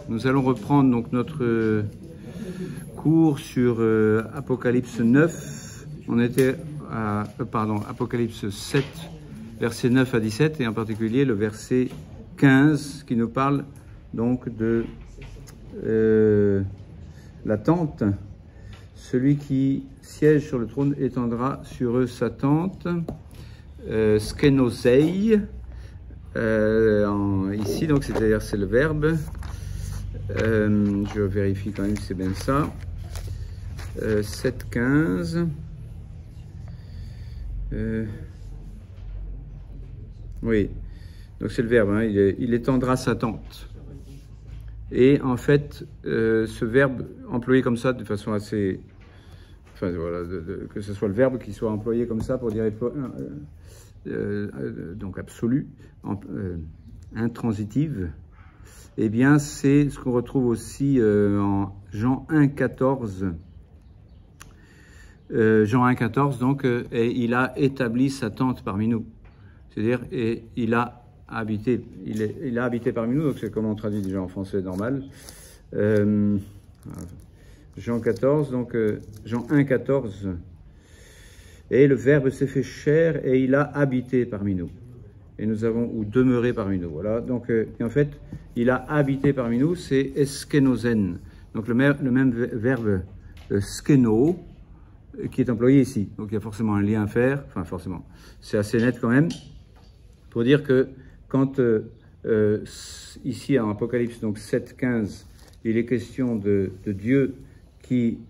Nous allons reprendre donc notre cours sur Apocalypse 9. On était à Apocalypse 7, versets 9 à 17, et en particulier le verset 15 qui nous parle donc de la tente. Celui qui siège sur le trône étendra sur eux sa tente, skenosei, ici, donc c'est-à-dire c'est le verbe. Je vérifie quand même si c'est bien ça. 7.15. Oui, donc c'est le verbe, hein, il étendra sa tente. Et en fait, ce verbe employé comme ça de façon assez... Enfin voilà, que ce soit le verbe qui soit employé comme ça pour dire donc absolu, intransitive, eh bien c'est ce qu'on retrouve aussi en Jean 1,14. Jean 1,14, donc, et il a établi sa tente parmi nous. C'est-à-dire, et il a habité parmi nous, donc c'est comme on traduit déjà en français normal. Jean 14, donc Jean 1,14. Et le Verbe s'est fait chair et il a habité parmi nous. Et nous avons ou demeuré parmi nous. Voilà. Donc, et en fait, il a habité parmi nous, c'est eskenosen. Donc le même verbe skeno qui est employé ici. Donc il y a forcément un lien à faire. Enfin forcément, c'est assez net quand même pour dire que quand ici en Apocalypse donc 7.15, il est question de Dieu qui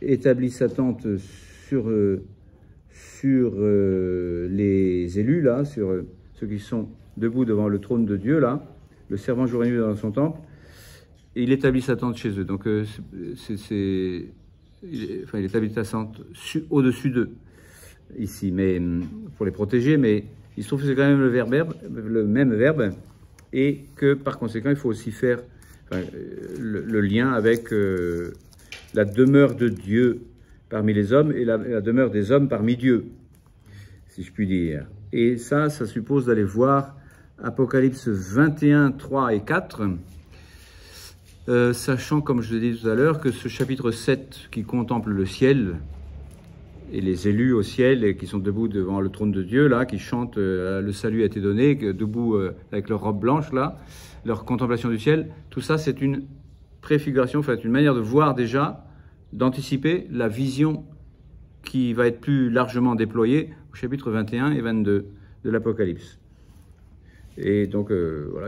établit sa tente sur les élus là, sur ceux qui sont debout devant le trône de Dieu, là, le servant jour et nuit dans son temple, et il établit sa tente chez eux. Donc, il établit sa tente au-dessus d'eux, ici, mais pour les protéger, mais il se trouve que c'est quand même le même verbe, et que par conséquent, il faut aussi faire le lien avec la demeure de Dieu parmi les hommes et la demeure des hommes parmi Dieu, si je puis dire. Et ça suppose d'aller voir Apocalypse 21, 3 et 4, sachant, comme je l'ai dit tout à l'heure, que ce chapitre 7 qui contemple le ciel et les élus au ciel et qui sont debout devant le trône de Dieu, là, qui chantent le salut a été donné, debout avec leur robe blanche, là, leur contemplation du ciel, tout ça c'est une préfiguration, enfin une manière de voir déjà, d'anticiper la vision qui va être plus largement déployée au chapitre 21 et 22 de l'Apocalypse. Et donc, voilà,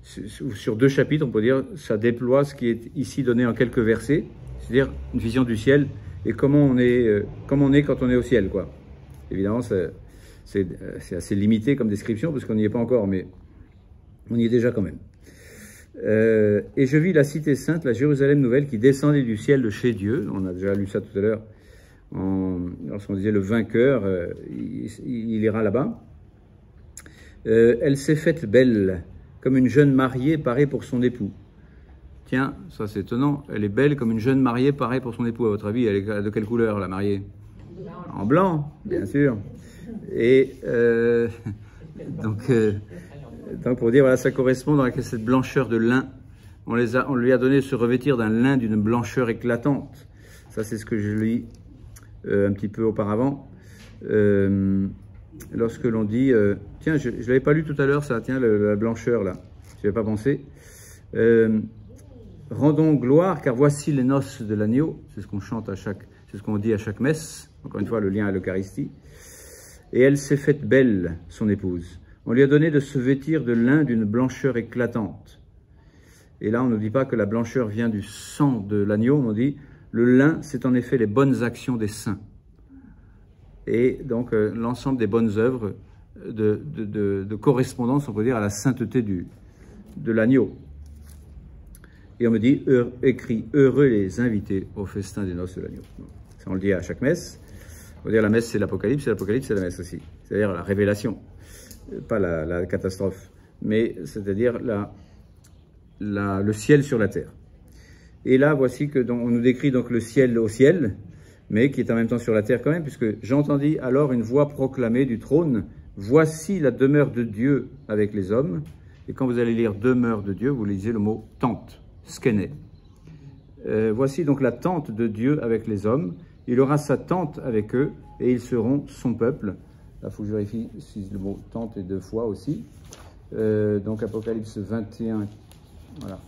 sur deux chapitres, on peut dire, ça déploie ce qui est ici donné en quelques versets, c'est-à-dire une vision du ciel et comment on est quand on est au ciel, quoi. Évidemment, c'est assez limité comme description parce qu'on n'y est pas encore, mais on y est déjà quand même. Et je vis la cité sainte, la Jérusalem nouvelle, qui descendait du ciel de chez Dieu. On a déjà lu ça tout à l'heure, lorsqu'on disait le vainqueur, il ira là-bas. Elle s'est faite belle, comme une jeune mariée parée pour son époux. Tiens, ça c'est étonnant, elle est belle comme une jeune mariée parée pour son époux. À votre avis, elle est de quelle couleur, la mariée? En blanc, bien sûr. Et donc pour dire, voilà, ça correspond donc à cette blancheur de lin. On lui a donné de se revêtir d'un lin d'une blancheur éclatante. Ça, c'est ce que je lis un petit peu auparavant. Lorsque l'on dit, tiens, je ne l'avais pas lu tout à l'heure, ça, tiens, la blancheur, là. Je n'y avais pas pensé. Rendons gloire, car voici les noces de l'agneau. C'est ce qu'on chante c'est ce qu'on dit à chaque messe. Encore une fois, le lien à l'Eucharistie. Et elle s'est faite belle, son épouse. On lui a donné de se vêtir de lin d'une blancheur éclatante. Et là, on ne dit pas que la blancheur vient du sang de l'agneau, on dit le lin, c'est en effet les bonnes actions des saints. Et donc, l'ensemble des bonnes œuvres de correspondance, on peut dire, à la sainteté de l'agneau. Et on me dit, écrit, heureux les invités au festin des noces de l'agneau. Ça, on le dit à chaque messe. On peut dire la messe, c'est l'Apocalypse, et l'Apocalypse, c'est la messe aussi. C'est-à-dire la révélation. Pas la catastrophe, mais c'est-à-dire le ciel sur la terre. Et là, voici que on nous décrit donc le ciel au ciel, mais qui est en même temps sur la terre quand même, puisque j'entendis alors une voix proclamer du trône, « Voici la demeure de Dieu avec les hommes, Et quand vous allez lire demeure de Dieu, vous lisez le mot tente, skene. Voici donc la tente de Dieu avec les hommes. Il aura sa tente avec eux et ils seront son peuple. Là, il faut que je vérifie si le mot tente est 2 fois aussi. Donc Apocalypse 21, voilà,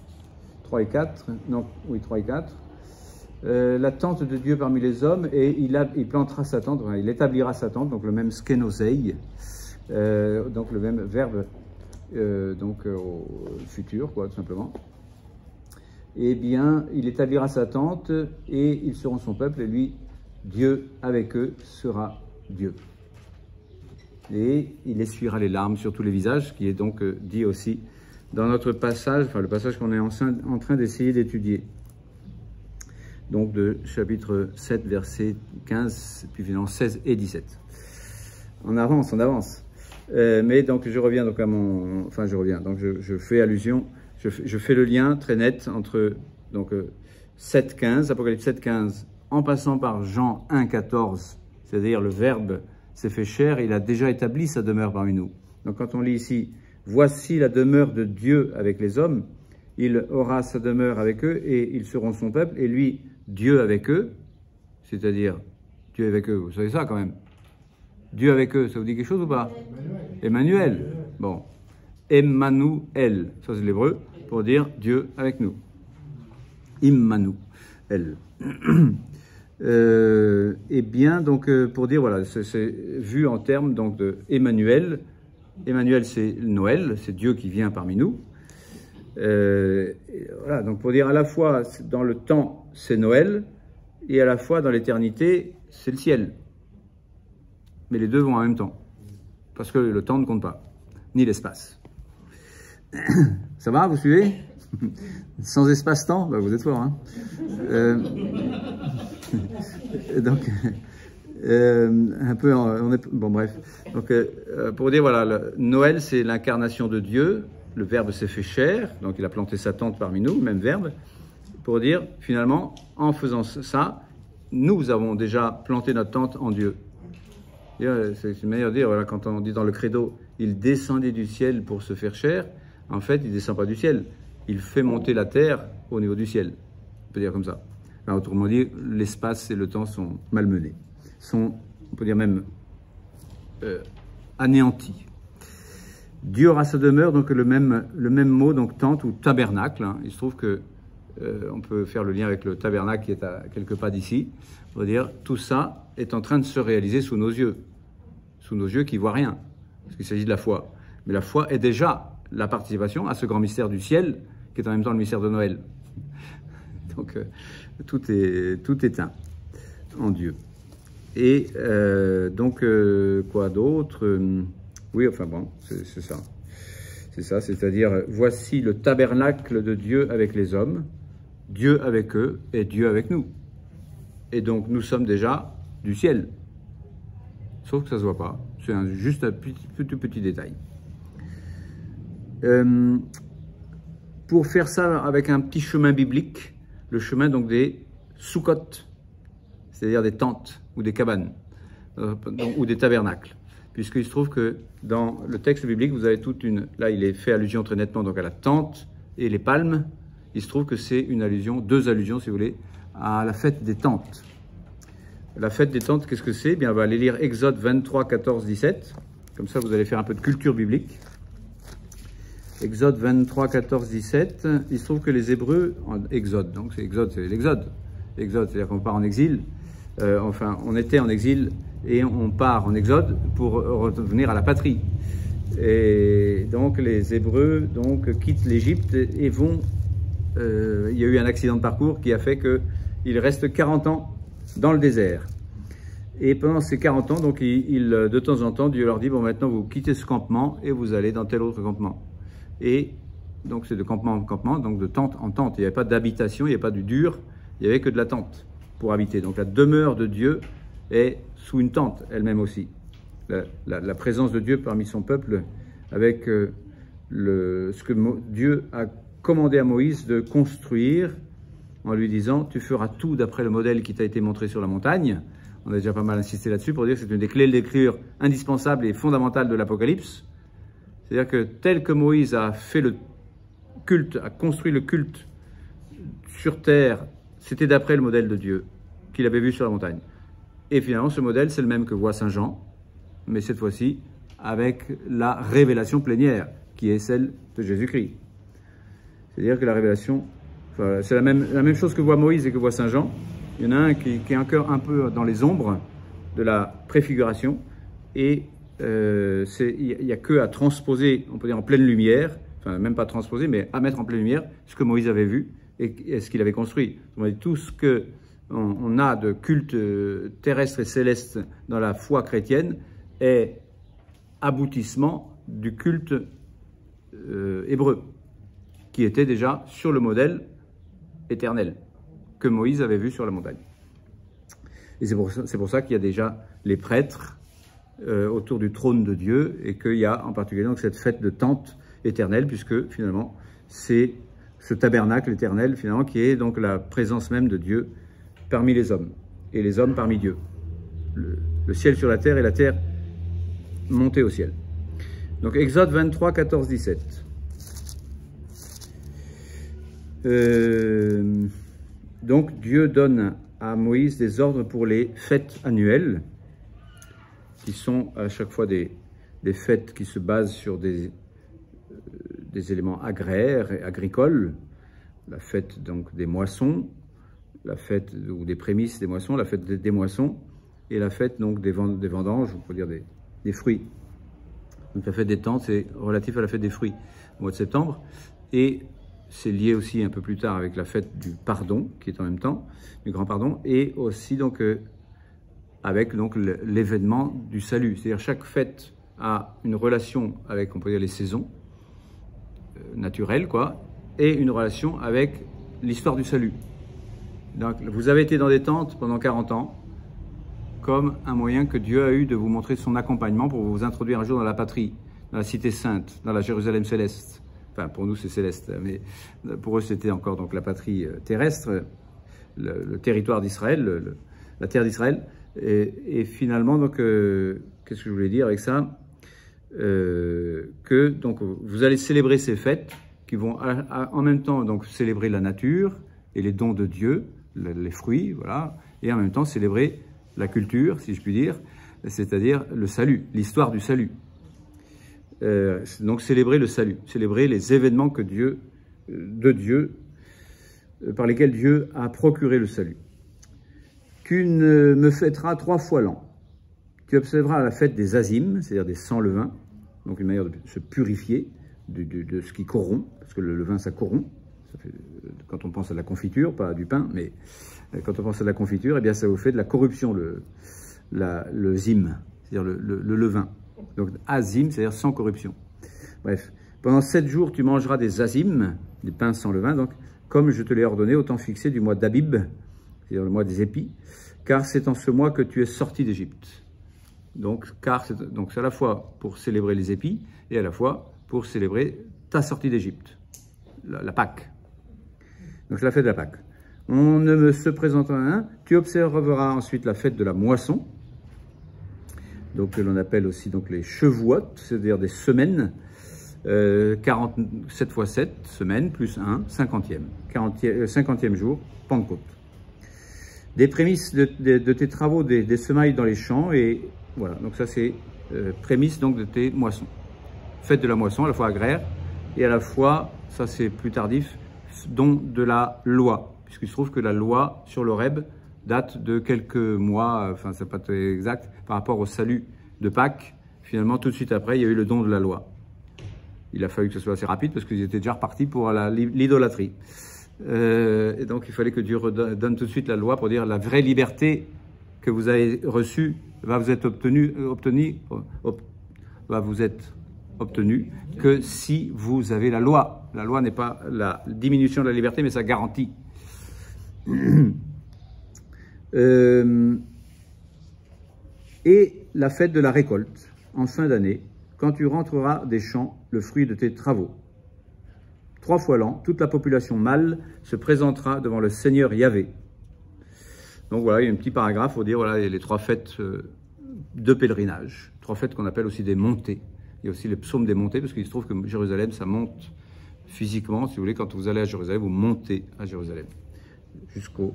3 et 4. Non, oui, 3 et 4. La tente de Dieu parmi les hommes, et il plantera sa tente, enfin, il établira sa tente, donc le même skenosei, donc le même verbe donc au futur, quoi, tout simplement. Eh bien, il établira sa tente et ils seront son peuple, et lui, Dieu avec eux, sera Dieu. Et il essuiera les larmes sur tous les visages, qui est donc dit aussi dans notre passage, enfin le passage qu'on est en train d'essayer d'étudier. Donc de chapitre 7, versets 15, puis finalement 16 et 17. On avance, on avance. Mais donc je reviens donc à mon... Enfin je reviens, donc je fais allusion, je fais le lien très net entre donc 7.15, Apocalypse 7.15, en passant par Jean 1.14, c'est-à-dire le Verbe s'est fait chair, il a déjà établi sa demeure parmi nous. Donc quand on lit ici, voici la demeure de Dieu avec les hommes, il aura sa demeure avec eux et ils seront son peuple, et lui, Dieu avec eux, c'est-à-dire Dieu avec eux, vous savez ça quand même. Dieu avec eux, ça vous dit quelque chose ou pas? Emmanuel. Bon. Emmanuel, ça c'est l'hébreu, pour dire Dieu avec nous. Immanuel. Eh bien, donc, pour dire, voilà, c'est vu en termes donc, de Emmanuel. Emmanuel, c'est Noël, c'est Dieu qui vient parmi nous. Voilà, donc pour dire à la fois dans le temps, c'est Noël, et à la fois dans l'éternité, c'est le ciel. Mais les deux vont en même temps, parce que le temps ne compte pas, ni l'espace. Ça va, vous suivez? Sans espace-temps, bah vous êtes fort, hein. Donc, un peu, on est, bon bref. Donc, pour dire, voilà, Noël, c'est l'incarnation de Dieu, le Verbe s'est fait chair, donc il a planté sa tente parmi nous, même Verbe, pour dire, finalement, en faisant ça, nous avons déjà planté notre tente en Dieu. C'est une manière de dire, voilà, quand on dit dans le credo, il descendait du ciel pour se faire chair, en fait, il ne descend pas du ciel, il fait monter la terre au niveau du ciel. On peut dire comme ça. Alors, autrement dit, l'espace et le temps sont malmenés, sont, on peut dire même, anéantis. Dieu aura sa demeure, donc le même mot, donc tente ou tabernacle. Hein. Il se trouve que on peut faire le lien avec le tabernacle qui est à quelques pas d'ici. On va dire, tout ça est en train de se réaliser sous nos yeux qui ne voient rien, parce qu'il s'agit de la foi. Mais la foi est déjà la participation à ce grand mystère du ciel, qui est en même temps le mystère de Noël. Donc, tout est un en Dieu. Et donc, quoi d'autre? Oui, enfin bon, c'est ça. C'est ça, c'est-à-dire, voici le tabernacle de Dieu avec les hommes, Dieu avec eux et Dieu avec nous. Et donc, nous sommes déjà du ciel. Sauf que ça ne se voit pas. C'est juste un petit détail. Pour faire ça avec un petit chemin biblique, le chemin donc des soukot, c'est-à-dire des tentes ou des cabanes, ou des tabernacles. Puisqu'il se trouve que dans le texte biblique, vous avez toute une... Là, il est fait allusion très nettement donc à la tente et les palmes. Il se trouve que c'est une allusion, 2 allusions, si vous voulez, à la fête des tentes. La fête des tentes, qu'est-ce que c'est? Bien, on va aller lire Exode 23, 14, 17. Comme ça, vous allez faire un peu de culture biblique. Exode 23, 14, 17. Il se trouve que les Hébreux... Exode, donc c'est l'exode. Exode, c'est-à-dire qu'on part en exil. Enfin, on était en exil et on part en exode pour revenir à la patrie. Et donc, les Hébreux donc, quittent l'Égypte et vont... il y a eu un accident de parcours qui a fait qu'ils restent 40 ans dans le désert. Et pendant ces 40 ans, donc, de temps en temps, Dieu leur dit, bon, maintenant, vous quittez ce campement et vous allez dans tel autre campement. Et donc, c'est de campement en campement, donc de tente en tente. Il n'y avait pas d'habitation, il n'y avait pas du dur, il n'y avait que de la tente pour habiter. Donc, la demeure de Dieu est sous une tente, elle-même aussi. La présence de Dieu parmi son peuple, avec ce que Dieu a commandé à Moïse de construire, en lui disant, tu feras tout d'après le modèle qui t'a été montré sur la montagne. On a déjà pas mal insisté là-dessus pour dire que c'est une des clés de l'écriture indispensables et fondamentales de l'Apocalypse. C'est-à-dire que tel que Moïse a fait le culte, a construit le culte sur terre, c'était d'après le modèle de Dieu qu'il avait vu sur la montagne. Et finalement, ce modèle, c'est le même que voit Saint Jean, mais cette fois-ci avec la révélation plénière, qui est celle de Jésus-Christ. C'est-à-dire que la révélation, enfin, c'est la même chose que voit Moïse et que voit Saint Jean. Il y en a un qui est encore un peu dans les ombres de la préfiguration, et il n'y a que à transposer, on peut dire en pleine lumière, enfin même pas transposer, mais à mettre en pleine lumière ce que Moïse avait vu et ce qu'il avait construit. Tout ce qu'on a de culte terrestre et céleste dans la foi chrétienne est aboutissement du culte hébreu, qui était déjà sur le modèle éternel que Moïse avait vu sur la montagne. Et c'est pour ça qu'il y a déjà les prêtres autour du trône de Dieu, et qu'il y a en particulier donc cette fête de tente éternelle, puisque finalement c'est ce tabernacle éternel finalement qui est donc la présence même de Dieu parmi les hommes, et les hommes parmi Dieu. Le ciel sur la terre et la terre montée au ciel. Donc Exode 23, 14, 17. Donc Dieu donne à Moïse des ordres pour les fêtes annuelles, qui sont à chaque fois des fêtes qui se basent sur des éléments agraires et agricoles. La fête donc des moissons, la fête ou des prémices des moissons, la fête des moissons, et la fête donc des vendanges, on peut dire des fruits. Donc la fête des tentes, c'est relatif à la fête des fruits au mois de septembre, et c'est lié aussi un peu plus tard avec la fête du pardon, qui est en même temps, du grand pardon, et aussi donc avec donc l'événement du salut. C'est-à-dire chaque fête a une relation avec, on peut dire, les saisons naturelles, quoi, et une relation avec l'histoire du salut. Donc vous avez été dans des tentes pendant 40 ans, comme un moyen que Dieu a eu de vous montrer son accompagnement pour vous introduire un jour dans la patrie, dans la cité sainte, dans la Jérusalem céleste. Enfin, pour nous, c'est céleste, mais pour eux, c'était encore donc la patrie terrestre, le territoire d'Israël, la terre d'Israël. Et finalement, donc, qu'est-ce que je voulais dire avec ça? Que donc, vous allez célébrer ces fêtes qui vont en même temps donc célébrer la nature et les dons de Dieu, les fruits, voilà, et en même temps célébrer la culture, si je puis dire, c'est-à-dire le salut, l'histoire du salut. Donc célébrer le salut, célébrer les événements que par lesquels Dieu a procuré le salut. Tu me fêteras 3 fois l'an. Tu observeras la fête des azimes, c'est-à-dire des sans levains, donc une manière de se purifier de ce qui corrompt, parce que le levain ça corrompt. Ça fait, quand on pense à la confiture, pas du pain, mais quand on pense à la confiture, eh bien ça vous fait de la corruption, le zim, c'est-à-dire le levain. Donc azim, c'est-à-dire sans corruption. Bref, pendant 7 jours, tu mangeras des azim, des pains sans levain, donc comme je te l'ai ordonné au temps fixé du mois d'Abib, c'est-à-dire le mois des épis, car c'est en ce mois que tu es sorti d'Égypte. Donc c'est à la fois pour célébrer les épis et à la fois pour célébrer ta sortie d'Égypte, la Pâque. Donc c'est la fête de la Pâque. On ne se présentera un. Tu observeras ensuite la fête de la moisson, donc que l'on appelle aussi donc les chevouottes, c'est-à-dire des semaines, 47 fois 7 semaines, plus 1, 50e jour, Pentecôte. Des prémices de tes travaux, des semailles dans les champs, et voilà, donc ça c'est prémices donc de tes moissons. Fête de la moisson, à la fois agraire, et à la fois, ça c'est plus tardif, don de la loi, puisqu'il se trouve que la loi sur l'Horeb date de quelques mois, enfin c'est pas très exact, par rapport au salut de Pâques. Finalement, tout de suite après, il y a eu le don de la loi. Il a fallu que ce soit assez rapide parce qu'ils étaient déjà repartis pour l'idolâtrie. Et donc, il fallait que Dieu donne tout de suite la loi pour dire la vraie liberté que vous avez reçue va vous être obtenue que si vous avez la loi. La loi n'est pas la diminution de la liberté, mais ça garantit. Et la fête de la récolte, en fin d'année, quand tu rentreras des champs le fruit de tes travaux. 3 fois l'an, toute la population mâle se présentera devant le Seigneur Yahvé. Donc voilà, il y a un petit paragraphe pour dire, voilà, il y a les 3 fêtes de pèlerinage, 3 fêtes qu'on appelle aussi des montées. Il y a aussi les psaumes des montées, parce qu'il se trouve que Jérusalem, ça monte physiquement. Si vous voulez, quand vous allez à Jérusalem, vous montez à Jérusalem, jusqu'au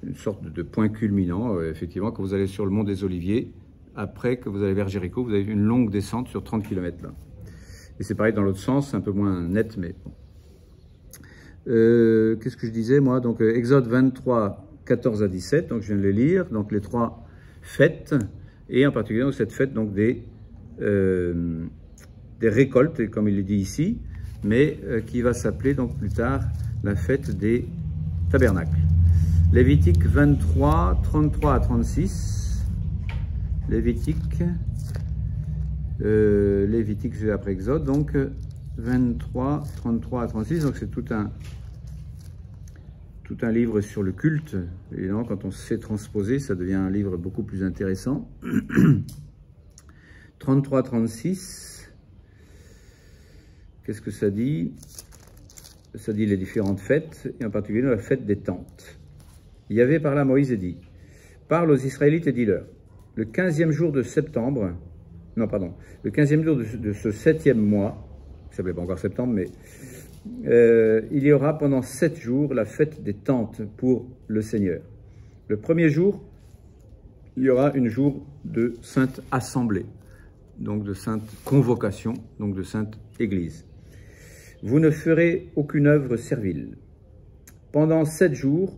une sorte de point culminant, effectivement, quand vous allez sur le mont des Oliviers. Après que vous allez vers Jéricho, vous avez une longue descente sur 30 km là. Et c'est pareil dans l'autre sens, un peu moins net, mais bon. Qu'est-ce que je disais, moi? Donc, Exode 23, 14 à 17, donc je viens de les lire. Donc, les 3 fêtes, et en particulier donc, cette fête donc, des récoltes, comme il est dit ici, mais qui va s'appeler donc plus tard la fête des tabernacles. Lévitique 23, 33 à 36. Lévitique, c'est après Exode, donc 23, 33 à 36, donc c'est tout un livre sur le culte. Évidemment, quand on sait transposer, ça devient un livre beaucoup plus intéressant. 33, 36, qu'est-ce que ça dit? Ça dit les différentes fêtes, et en particulier la fête des tentes. Yahvé parla à Moïse et dit, « Parle aux Israélites et dis-leur, le 15e jour de septembre, non pardon, le 15e jour de ce 7e mois, qui ne s'appelait pas encore septembre, mais il y aura pendant 7 jours la fête des tentes pour le Seigneur. Le premier jour, il y aura une jour de sainte assemblée, donc de sainte convocation, donc de sainte église. Vous ne ferez aucune œuvre servile. Pendant 7 jours,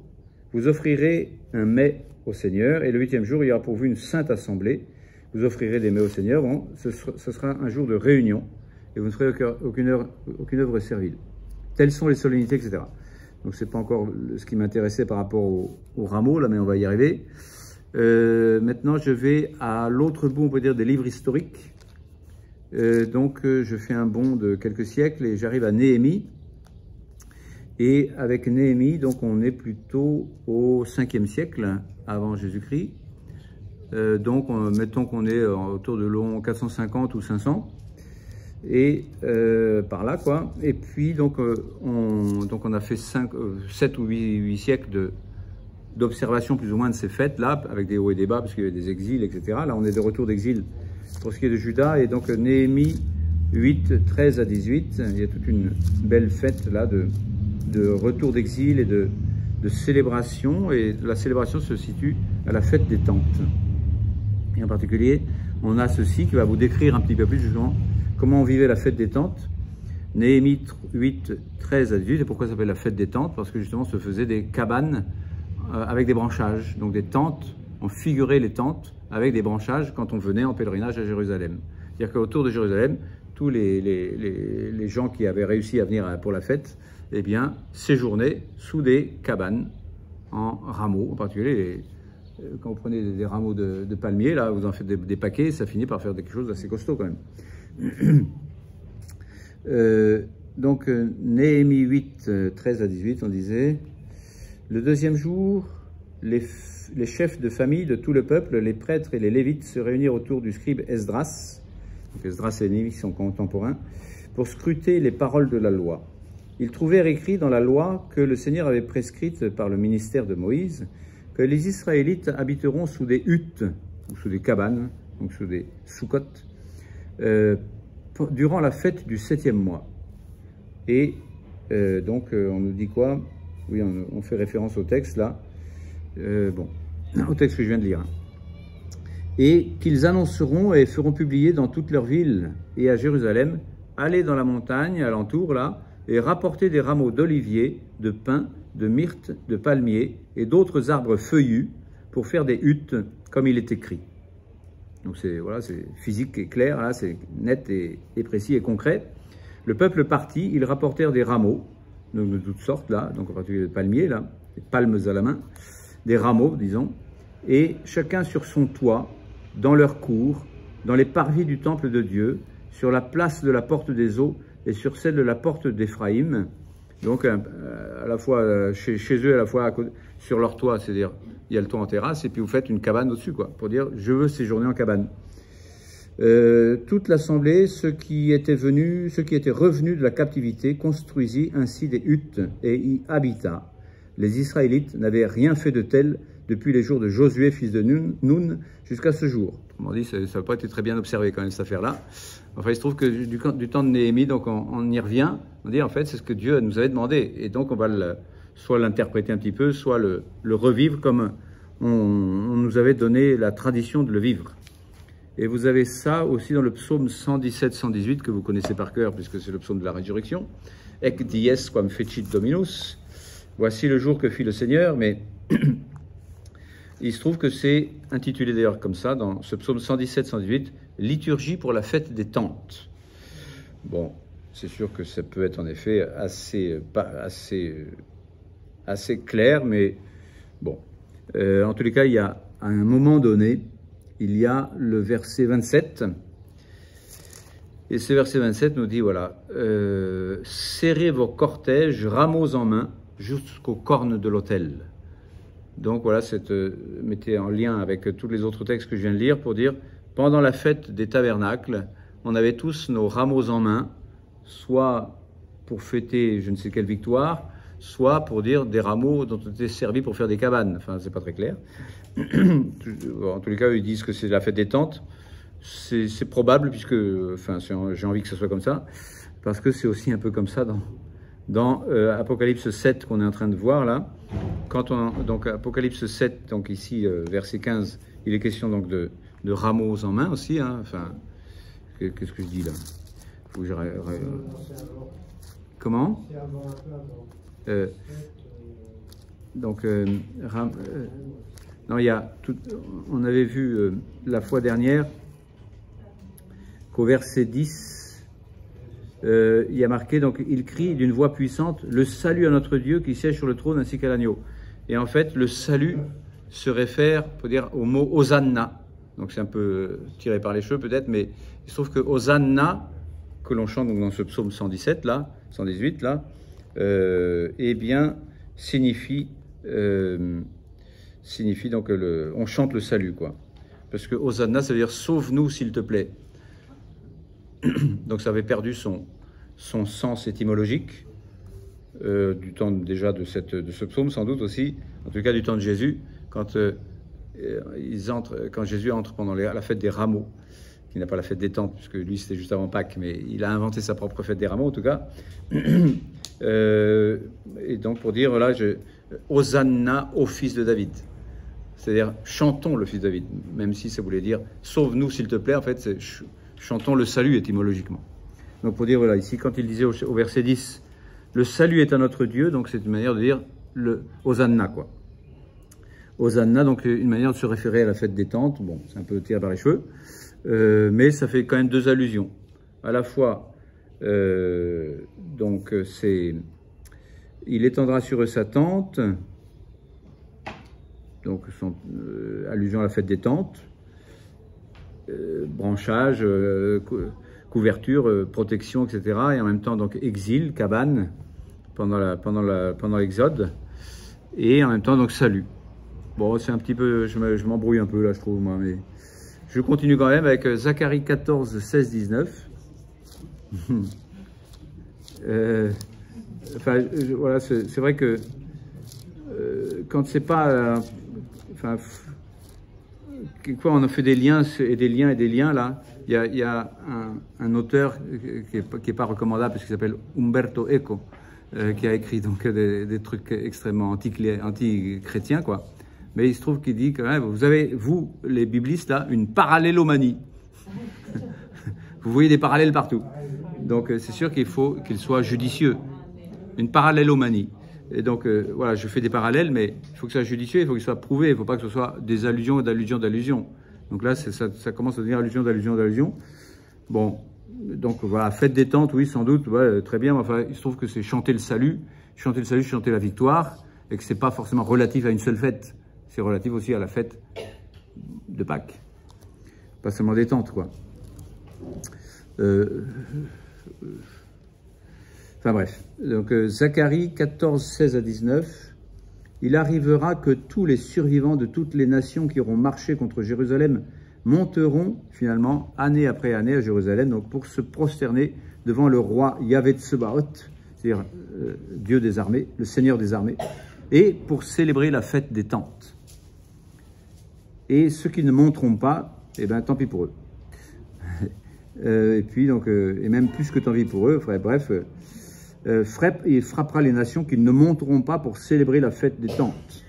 vous offrirez un mets au Seigneur, et le 8e jour, il y aura pour vous une sainte assemblée. Vous offrirez des mets au Seigneur. Bon, ce sera un jour de réunion, et vous ne ferez aucune œuvre servile. Telles sont les solennités, etc. Donc, ce n'est pas encore ce qui m'intéressait par rapport au rameau, là, mais on va y arriver. Maintenant, je vais à l'autre bout, on peut dire, des livres historiques. Donc, je fais un bond de quelques siècles, et j'arrive à Néhémie. Et avec Néhémie, donc on est plutôt au 5e siècle avant Jésus-Christ. Donc mettons qu'on est autour de l'an 450 ou 500. Et par là, quoi. Et puis, donc on a fait 7 ou 8 siècles d'observation plus ou moins de ces fêtes-là, avec des hauts et des bas, parce qu'il y avait des exils, etc. Là, on est de retour d'exil pour ce qui est de Juda. Et donc Néhémie 8, 13 à 18, il y a toute une belle fête là de retour d'exil et de célébration, et la célébration se situe à la fête des tentes. Et en particulier, on a ceci qui va vous décrire un petit peu plus justement comment on vivait la fête des tentes. Néhémie 8, 13 à 18, et pourquoi ça s'appelle la fête des tentes? Parce que justement, se faisaient des cabanes avec des branchages, donc des tentes, on figurait les tentes avec des branchages quand on venait en pèlerinage à Jérusalem. C'est-à-dire qu'autour de Jérusalem, tous les gens qui avaient réussi à venir pour la fête, eh bien, séjournaient sous des cabanes en rameaux, en particulier quand vous prenez des rameaux de palmiers, là, vous en faites des paquets, ça finit par faire quelque chose d'assez costaud quand même. Donc, Néhémie 8, 13 à 18, on disait, le 2e jour, les chefs de famille de tout le peuple, les prêtres et les lévites se réunirent autour du scribe Esdras, donc Esdras et Néhémie sont contemporains, pour scruter les paroles de la loi. Ils trouvèrent écrit dans la loi que le Seigneur avait prescrite par le ministère de Moïse que les Israélites habiteront sous des huttes, ou sous des cabanes, donc sous des soukottes, durant la fête du 7e mois. Et donc, on nous dit quoi? Oui, on fait référence au texte, là. Bon, au texte que je viens de lire. Et qu'ils annonceront et feront publier dans toutes leurs villes et à Jérusalem, allez dans la montagne alentour, là, et rapporter des rameaux d'olivier, de pin, de myrte, de palmier et d'autres arbres feuillus pour faire des huttes comme il est écrit. Donc c'est voilà, c'est physique et clair, là, c'est net et précis et concret. Le peuple partit, ils rapportèrent des rameaux, donc de toutes sortes là, donc en particulier des palmiers là, des palmes à la main, des rameaux disons, et chacun sur son toit, dans leur cour, dans les parvis du temple de Dieu, sur la place de la porte des eaux et sur celle de la porte d'Éphraïm, donc à la fois chez eux, à la fois sur leur toit, c'est-à-dire il y a le toit en terrasse, et puis vous faites une cabane au-dessus, quoi, pour dire je veux séjourner en cabane. Toute l'assemblée, ceux qui étaient revenus de la captivité, construisit ainsi des huttes et y habita. Les Israélites n'avaient rien fait de tel depuis les jours de Josué, fils de Nun, jusqu'à ce jour. Autrement dit, ça n'a pas été très bien observé quand même, cette affaire-là. Enfin, il se trouve que du temps de Néhémie, donc on y revient, on dit en fait c'est ce que Dieu nous avait demandé. Et donc on va soit l'interpréter un petit peu, soit le revivre comme on nous avait donné la tradition de le vivre. Et vous avez ça aussi dans le psaume 117-118 que vous connaissez par cœur puisque c'est le psaume de la résurrection. Ec dies quam fecit Dominus. Voici le jour que fit le Seigneur, mais il se trouve que c'est intitulé d'ailleurs comme ça dans ce psaume 117-118, liturgie pour la fête des tentes. Bon, c'est sûr que ça peut être en effet assez clair, mais bon. En tous les cas, il y a à un moment donné, il y a le verset 27. Et ce verset 27 nous dit, voilà, serrez vos cortèges, rameaux en main, jusqu'aux cornes de l'autel. Donc voilà, mettez en lien avec tous les autres textes que je viens de lire pour dire, pendant la fête des tabernacles, on avait tous nos rameaux en main, soit pour fêter je ne sais quelle victoire, soit pour dire des rameaux dont on était servis pour faire des cabanes. Enfin, c'est pas très clair. En tous les cas, ils disent que c'est la fête des tentes. C'est probable, puisque enfin, j'ai envie que ce soit comme ça, parce que c'est aussi un peu comme ça dans Apocalypse 7 qu'on est en train de voir là. Donc Apocalypse 7, donc ici, verset 15, il est question donc de rameaux en main aussi. Hein. Enfin, qu'est-ce que je dis là? Faut que je... Comment? Donc, non, il y a on avait vu la fois dernière qu'au verset 10, il y a marqué, donc, il crie d'une voix puissante, le salut à notre Dieu qui siège sur le trône ainsi qu'à l'agneau. Et en fait, le salut se réfère, faut dire, au mot Hosanna. Donc, c'est un peu tiré par les cheveux peut-être, mais il se trouve que Hosanna, que l'on chante donc dans ce psaume 117 là, 118 là, eh bien, signifie donc on chante le salut, quoi. Parce que Hosanna, ça veut dire sauve-nous s'il te plaît. Donc ça avait perdu son sens étymologique du temps déjà de ce psaume, sans doute aussi, en tout cas du temps de Jésus, quand Jésus entre pendant la fête des rameaux, qui n'a pas la fête des tentes, puisque lui c'était juste avant Pâques, mais il a inventé sa propre fête des rameaux en tout cas. Et donc pour dire, voilà, Hosanna au fils de David. C'est-à-dire, chantons le fils de David, même si ça voulait dire, sauve-nous s'il te plaît, en fait, chantons le salut étymologiquement. Donc pour dire, voilà, ici, quand il disait au verset 10, le salut est à notre Dieu, donc c'est une manière de dire le Hosanna, quoi. Hosanna, donc une manière de se référer à la fête des tentes, bon, c'est un peu tiré par les cheveux, mais ça fait quand même deux allusions. À la fois, donc c'est, il étendra sur eux sa tente, donc allusion à la fête des tentes, branchage, couverture, protection, etc. Et en même temps donc exil, cabane pendant l'exode, et en même temps donc salut. Bon, c'est un petit peu, je m'embrouille un peu là, je trouve moi, mais je continue quand même avec Zacharie 14, 16, 19. Enfin, voilà, c'est vrai que quand c'est pas, enfin, quelquefois on a fait des liens et des liens et des liens là. Il y a un auteur qui est pas recommandable parce qu'il s'appelle Umberto Eco, qui a écrit donc des trucs extrêmement anti-chrétiens, quoi. Mais il se trouve qu'il dit quand même, vous avez, vous, les biblistes, là, une parallélomanie. Vous voyez des parallèles partout. Donc c'est sûr qu'il faut qu'il soit judicieux. Une parallélomanie. Et donc voilà, je fais des parallèles, mais il faut que ce soit judicieux, il faut qu'il soit prouvé, il ne faut pas que ce soit des allusions, d'allusions. Donc là, ça commence à devenir allusion. Bon, donc voilà, fête des tentes, oui, sans doute, ouais, très bien. Enfin, il se trouve que c'est chanter le salut, chanter la victoire, et que c'est pas forcément relatif à une seule fête. C'est relatif aussi à la fête de Pâques. Pas seulement des tentes, quoi. Enfin bref. Donc Zacharie 14, 16 à 19. Il arrivera que tous les survivants de toutes les nations qui auront marché contre Jérusalem monteront finalement année après année à Jérusalem, donc pour se prosterner devant le roi Yahvé Tsebaoth, c'est-à-dire Dieu des armées, le Seigneur des armées, et pour célébrer la fête des tentes. Et ceux qui ne monteront pas, eh bien tant pis pour eux. Et puis, donc, et même plus que t'envie pour eux, bref, il frappera les nations qui ne monteront pas pour célébrer la fête des tentes.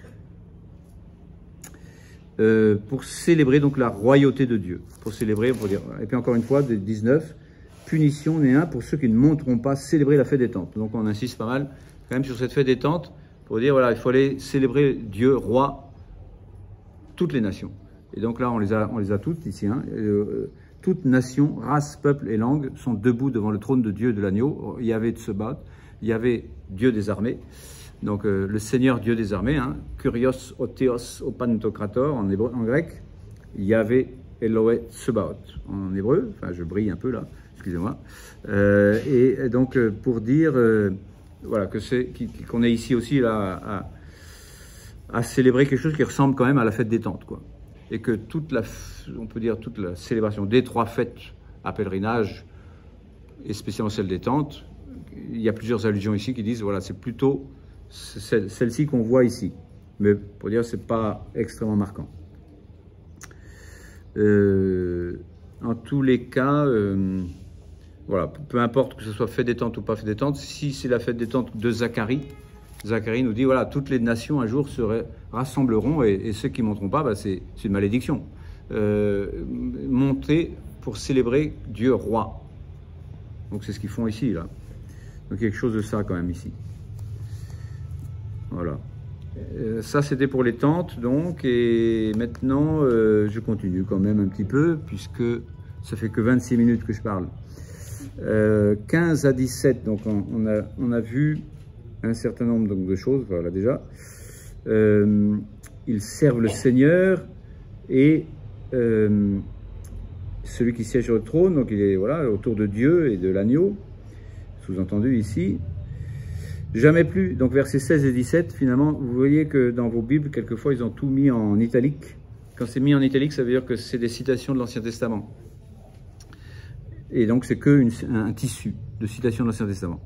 Pour célébrer donc la royauté de Dieu. Pour célébrer, pour dire. Et puis encore une fois, 19, punition néant pour ceux qui ne monteront pas célébrer la fête des tentes. Donc on insiste pas mal quand même sur cette fête des tentes pour dire voilà, il faut aller célébrer Dieu, roi, toutes les nations. Et donc là, on les a toutes ici. Hein. Toutes nations, races, peuples et langues sont debout devant le trône de Dieu de l'agneau. Yahvé Tsebaot, Yahvé, Dieu des armées. Donc le Seigneur Dieu des armées, hein, Kyrios Otheos Opantokrator en grec, Yahvé Eloé Tsebaot en hébreu, enfin je brille un peu là, excusez-moi, et donc pour dire voilà, qu'on est ici aussi là à célébrer quelque chose qui ressemble quand même à la fête des tentes, quoi. Et que on peut dire toute la célébration des 3 fêtes à pèlerinage, et spécialement celle des tentes, il y a plusieurs allusions ici qui disent voilà, c'est plutôt celle-ci qu'on voit ici. Mais pour dire, c'est pas extrêmement marquant. En tous les cas, voilà, peu importe que ce soit fête des tentes ou pas fête des tentes, si c'est la fête des tentes de Zacharie, Zacharie nous dit, voilà, toutes les nations un jour se rassembleront et ceux qui ne monteront pas, bah, c'est une malédiction. Monter pour célébrer Dieu roi. Donc c'est ce qu'ils font ici, là. Donc quelque chose de ça quand même ici. Voilà. Ça, c'était pour les tentes, donc. Et maintenant, je continue quand même un petit peu, puisque ça fait que 26 minutes que je parle. 15 à 17, donc on a vu un certain nombre donc, de choses, voilà déjà. Ils servent le Seigneur et celui qui siège sur le trône, donc il est voilà, autour de Dieu et de l'agneau, sous-entendu ici. Jamais plus, donc versets 16 et 17, finalement, vous voyez que dans vos Bibles, quelquefois, ils ont tout mis en italique. Quand c'est mis en italique, ça veut dire que c'est des citations de l'Ancien Testament. Et donc, c'est qu'un tissu de citations de l'Ancien Testament.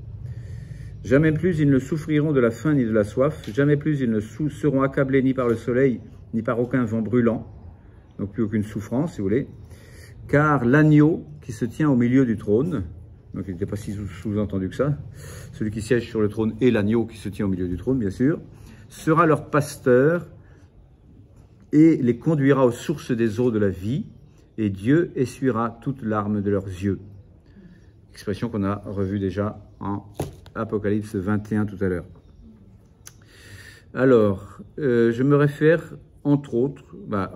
Jamais plus, ils ne souffriront de la faim ni de la soif. Jamais plus, ils ne seront accablés ni par le soleil, ni par aucun vent brûlant. Donc, plus aucune souffrance, si vous voulez. Car l'agneau qui se tient au milieu du trône, donc il n'était pas si sous-entendu que ça, celui qui siège sur le trône et l'agneau qui se tient au milieu du trône, bien sûr, sera leur pasteur et les conduira aux sources des eaux de la vie, et Dieu essuiera toute larme de leurs yeux. Expression qu'on a revue déjà en Apocalypse 21 tout à l'heure. Alors, je me réfère entre autres à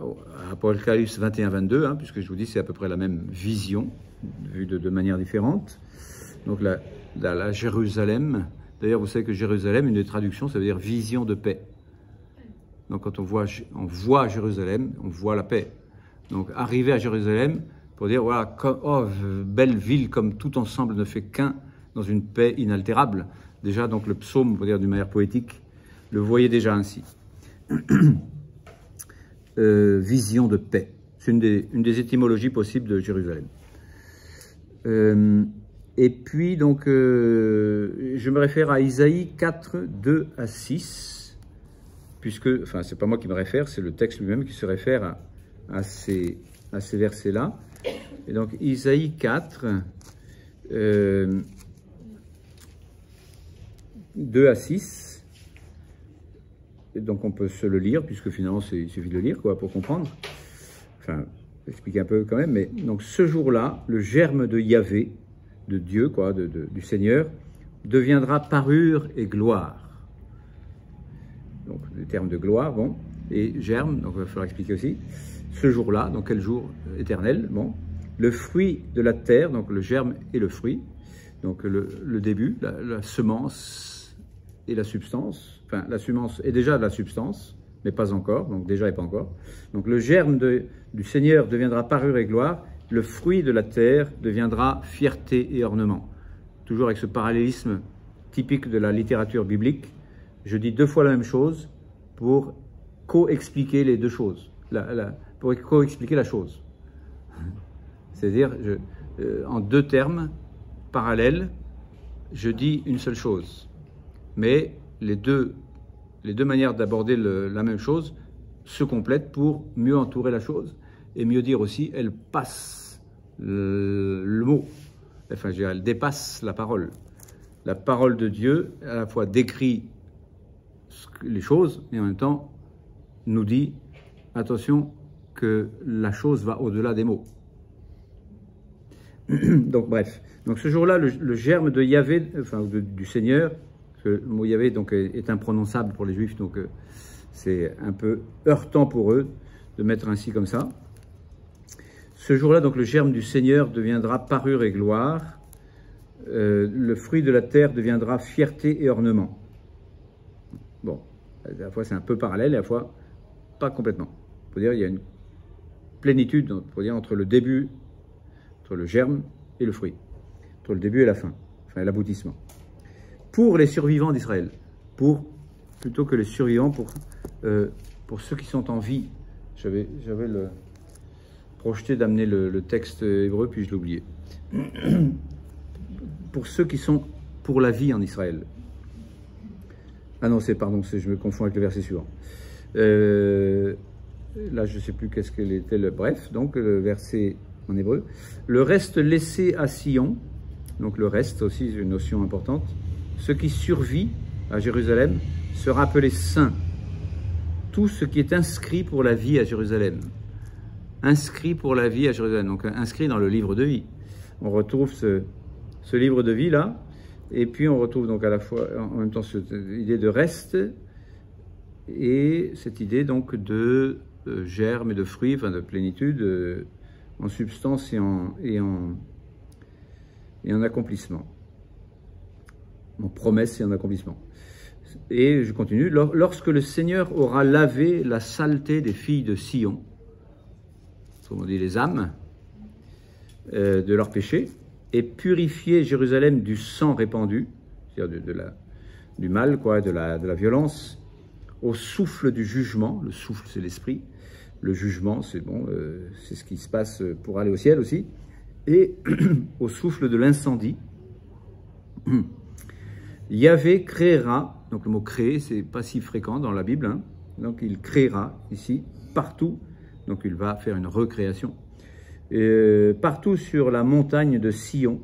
Apocalypse 21-22, hein, puisque je vous dis c'est à peu près la même vision, vue de manière différente. Donc la Jérusalem, d'ailleurs vous savez que Jérusalem, une des traductions, ça veut dire vision de paix. Donc quand on voit Jérusalem, on voit la paix. Donc arriver à Jérusalem pour dire voilà, belle ville comme tout ensemble ne fait qu'un dans une paix inaltérable. Déjà donc le psaume, pour dire d'une manière poétique, le voyait déjà ainsi. Vision de paix, c'est une des étymologies possibles de Jérusalem. Et puis, donc, je me réfère à Isaïe 4, 2 à 6, puisque, enfin, c'est pas moi qui me réfère, c'est le texte lui-même qui se réfère à ces versets-là. Et donc, Isaïe 4, 2 à 6. Et donc, on peut se le lire, puisque finalement, il suffit de le lire, quoi, pour comprendre. Enfin, expliquer un peu quand même, mais donc ce jour-là, le germe de Yahvé, de Dieu, quoi, du Seigneur, deviendra parure et gloire. Donc, le terme de gloire, bon, et germe, donc il va falloir expliquer aussi. Ce jour-là, donc quel jour éternel, bon, le fruit de la terre, donc le germe et le fruit, donc le début, la semence et la substance, enfin la semence est déjà de la substance, mais pas encore, donc déjà et pas encore. Donc le germe du Seigneur deviendra parure et gloire, le fruit de la terre deviendra fierté et ornement. Toujours avec ce parallélisme typique de la littérature biblique, je dis 2 fois la même chose pour co-expliquer les deux choses, pour co-expliquer la chose. C'est-à-dire, en 2 termes parallèles, je dis une seule chose, mais les deux manières d'aborder la même chose se complètent pour mieux entourer la chose et mieux dire aussi, elle passe le mot. Enfin, je dirais, elle dépasse la parole. La parole de Dieu, à la fois décrit les choses et en même temps nous dit, attention, que la chose va au-delà des mots. Donc, bref. Donc, ce jour-là, le germe de Yahvé, enfin, du Seigneur, le mot Yahvé donc, est imprononçable pour les Juifs, donc c'est un peu heurtant pour eux de mettre ainsi comme ça. Ce jour-là, donc, le germe du Seigneur deviendra parure et gloire. Le fruit de la terre deviendra fierté et ornement. Bon, à la fois c'est un peu parallèle, et à la fois pas complètement. Il faut dire il y a une plénitude, faut dire, entre le début, entre le germe et le fruit, entre le début et la fin, enfin l'aboutissement. Pour les survivants d'Israël, plutôt que les survivants, pour ceux qui sont en vie. J'avais projeté d'amener le texte hébreu, puis je l'ai oublié. Pour ceux qui sont pour la vie en Israël. Ah non, je me confonds avec le verset suivant. Là, je ne sais plus qu'est-ce qu'il était bref, donc le verset en hébreu. Le reste laissé à Sion, donc le reste aussi, c'est une notion importante. Ce qui survit à Jérusalem sera appelé saint. Tout ce qui est inscrit pour la vie à Jérusalem. Inscrit pour la vie à Jérusalem, donc inscrit dans le livre de vie. On retrouve ce livre de vie là, et puis on retrouve donc à la fois en même temps cette idée de reste et cette idée donc de germe et de fruits, enfin de plénitude en substance et en accomplissement, en promesse et en accomplissement. Et je continue. Lorsque le Seigneur aura lavé la saleté des filles de Sion, comme on dit les âmes, de leurs péchés, et purifié Jérusalem du sang répandu, c'est-à-dire du mal, quoi, de la violence, au souffle du jugement. Le souffle, c'est l'esprit. Le jugement, c'est bon, c'est ce qui se passe pour aller au ciel aussi. Et au souffle de l'incendie, Yahvé créera, donc le mot créer, c'est pas si fréquent dans la Bible, hein, donc il créera ici, partout, donc il va faire une recréation. Partout sur la montagne de Sion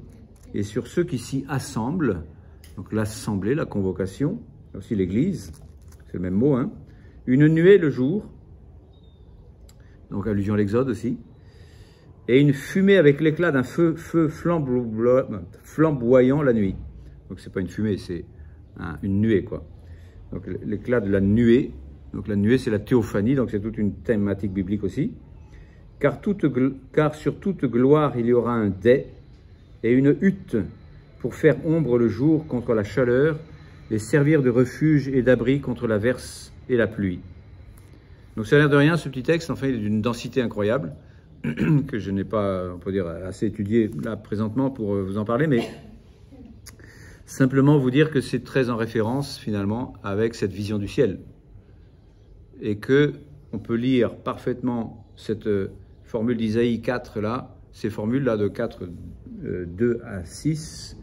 et sur ceux qui s'y assemblent, donc l'assemblée, la convocation, aussi l'église, c'est le même mot, hein, une nuée le jour, donc allusion à l'Exode aussi, et une fumée avec l'éclat d'un feu flamboyant la nuit. Donc c'est pas une fumée, c'est une nuée, quoi. Donc l'éclat de la nuée, donc la nuée c'est la théophanie, donc c'est toute une thématique biblique aussi. Car sur toute gloire il y aura un dais et une hutte pour faire ombre le jour contre la chaleur et servir de refuge et d'abri contre la verse et la pluie. Donc ça a l'air de rien, ce petit texte, enfin il est d'une densité incroyable, que je n'ai pas, on peut dire, assez étudié là présentement pour vous en parler, mais simplement vous dire que c'est très en référence finalement avec cette vision du ciel. Et que on peut lire parfaitement cette formule d'Isaïe 4 là, ces formules là de 4, 2 à 6,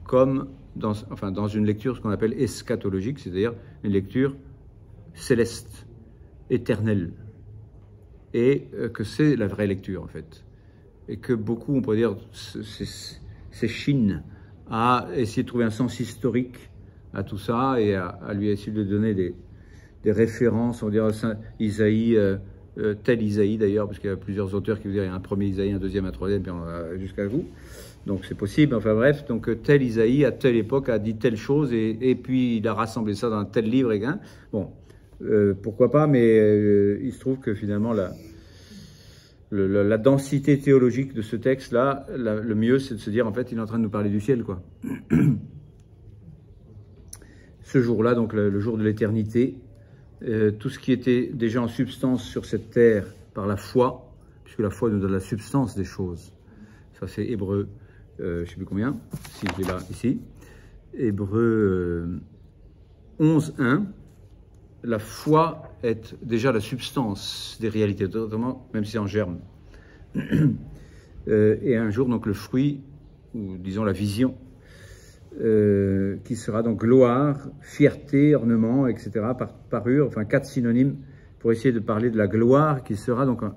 comme dans une lecture ce qu'on appelle eschatologique, c'est-à-dire une lecture céleste, éternelle. Et que c'est la vraie lecture en fait. Et que beaucoup, on pourrait dire, s'échinent à essayer de trouver un sens historique à tout ça et à lui essayer de donner des références, on dirait Isaïe, tel Isaïe d'ailleurs, parce qu'il y a plusieurs auteurs qui vous disent il y a un premier Isaïe, un deuxième, un troisième, puis jusqu'à vous. Donc c'est possible, enfin bref, donc tel Isaïe à telle époque a dit telle chose et puis il a rassemblé ça dans un tel livre. Bon, pourquoi pas, mais il se trouve que finalement la densité théologique de ce texte-là, le mieux c'est de se dire en fait il est en train de nous parler du ciel, quoi. Ce jour-là, donc le jour de l'éternité, tout ce qui était déjà en substance sur cette terre par la foi, puisque la foi nous donne la substance des choses. Ça c'est Hébreu, je ne sais plus combien, si je l'ai là, ici. Hébreu 11.1. La foi est déjà la substance des réalités, autrement, même si c'est en germe. Et un jour, donc, le fruit, ou disons la vision, qui sera donc gloire, fierté, ornement, etc., parure, enfin 4 synonymes pour essayer de parler de la gloire, qui sera donc un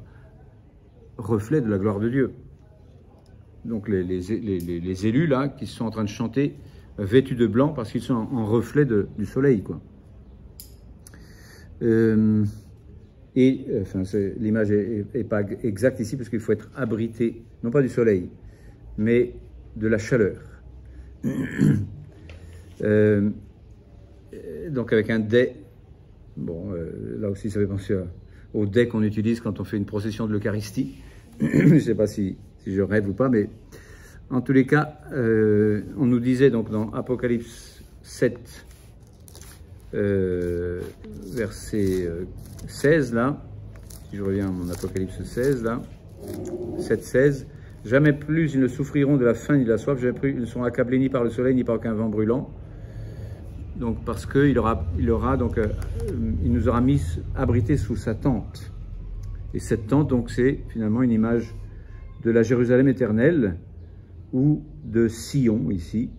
reflet de la gloire de Dieu. donc les élus là qui sont en train de chanter vêtus de blanc parce qu'ils sont en reflet du soleil, quoi. Enfin, l'image n'est pas exacte ici parce qu'il faut être abrité, non pas du soleil, mais de la chaleur. Donc avec un dais, bon, là aussi ça fait penser au dais qu'on utilise quand on fait une procession de l'Eucharistie. Je ne sais pas si je rêve ou pas, mais en tous les cas, on nous disait donc dans Apocalypse 7, verset 16, là, si je reviens à mon Apocalypse 16, là, 7, 16, « Jamais plus ils ne souffriront de la faim ni de la soif, jamais plus ils ne seront accablés ni par le soleil ni par aucun vent brûlant. » Donc parce qu'il il nous aura mis abrités sous sa tente. Et cette tente, donc, c'est finalement une image de la Jérusalem éternelle ou de Sion, ici,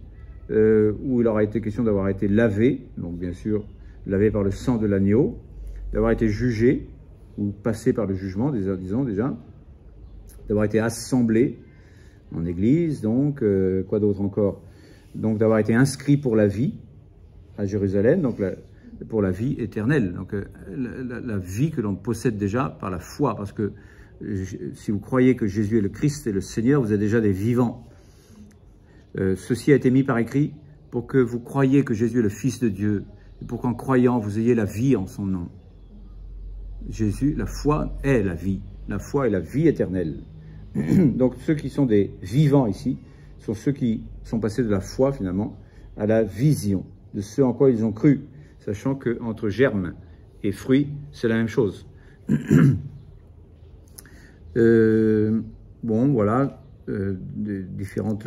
où il aura été question d'avoir été lavé, donc bien sûr lavé par le sang de l'agneau, d'avoir été jugé, ou passé par le jugement, disons déjà, d'avoir été assemblé en église, donc, quoi d'autre encore? Donc d'avoir été inscrit pour la vie à Jérusalem, donc pour la vie éternelle, donc la vie que l'on possède déjà par la foi, parce que si vous croyez que Jésus est le Christ et le Seigneur, vous êtes déjà des vivants. Ceci a été mis par écrit pour que vous croyiez que Jésus est le Fils de Dieu, et pour qu'en croyant, vous ayez la vie en son nom. Jésus, la foi est la vie. La foi est la vie éternelle. Donc ceux qui sont des vivants ici sont ceux qui sont passés de la foi finalement à la vision de ce en quoi ils ont cru, sachant qu'entre germe et fruit, c'est la même chose. Bon, voilà, différents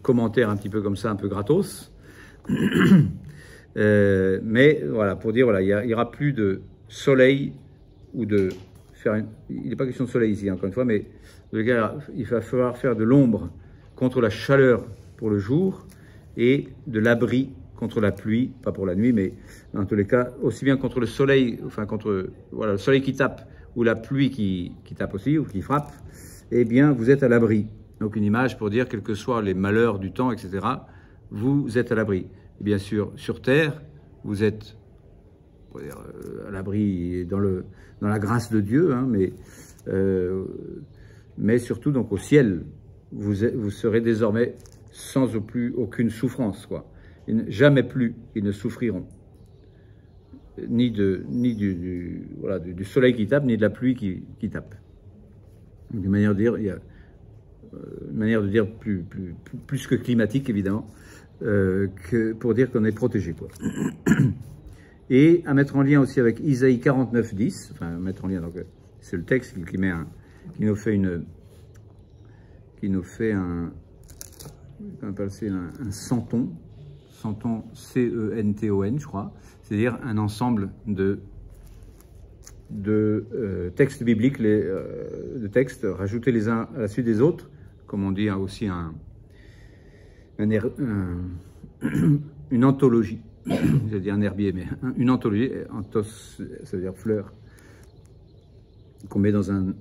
commentaires un petit peu comme ça, un peu gratos. Mais voilà, pour dire, voilà, il n'y aura plus de soleil ou de faire il n'est pas question de soleil ici, encore une fois, mais il va falloir faire de l'ombre contre la chaleur pour le jour et de l'abri contre la pluie, pas pour la nuit, mais dans tous les cas, aussi bien contre le soleil, enfin contre le soleil qui tape ou la pluie qui tape aussi ou qui frappe, eh bien vous êtes à l'abri. Donc une image pour dire, quels que soient les malheurs du temps, etc., vous êtes à l'abri. Et bien sûr, sur terre, vous êtes à l'abri dans la grâce de Dieu, hein, mais surtout donc au ciel, vous serez désormais sans aucune souffrance, quoi. Jamais plus ils ne souffriront, ni du soleil qui tape, ni de la pluie qui tape. Donc, une manière de dire, il y a une manière de dire plus que climatique, évidemment, pour dire qu'on est protégé, quoi. Et à mettre en lien aussi avec Isaïe 49, 10, enfin mettre en lien, donc c'est le texte qui nous fait un centon, C-E-N-T-O-N, je crois, c'est-à-dire un ensemble de textes bibliques, de textes rajoutés les uns à la suite des autres, comme on dit aussi une anthologie. J'ai dit un herbier, mais une anthologie, anthos, ça veut dire fleur, qu'on met dans un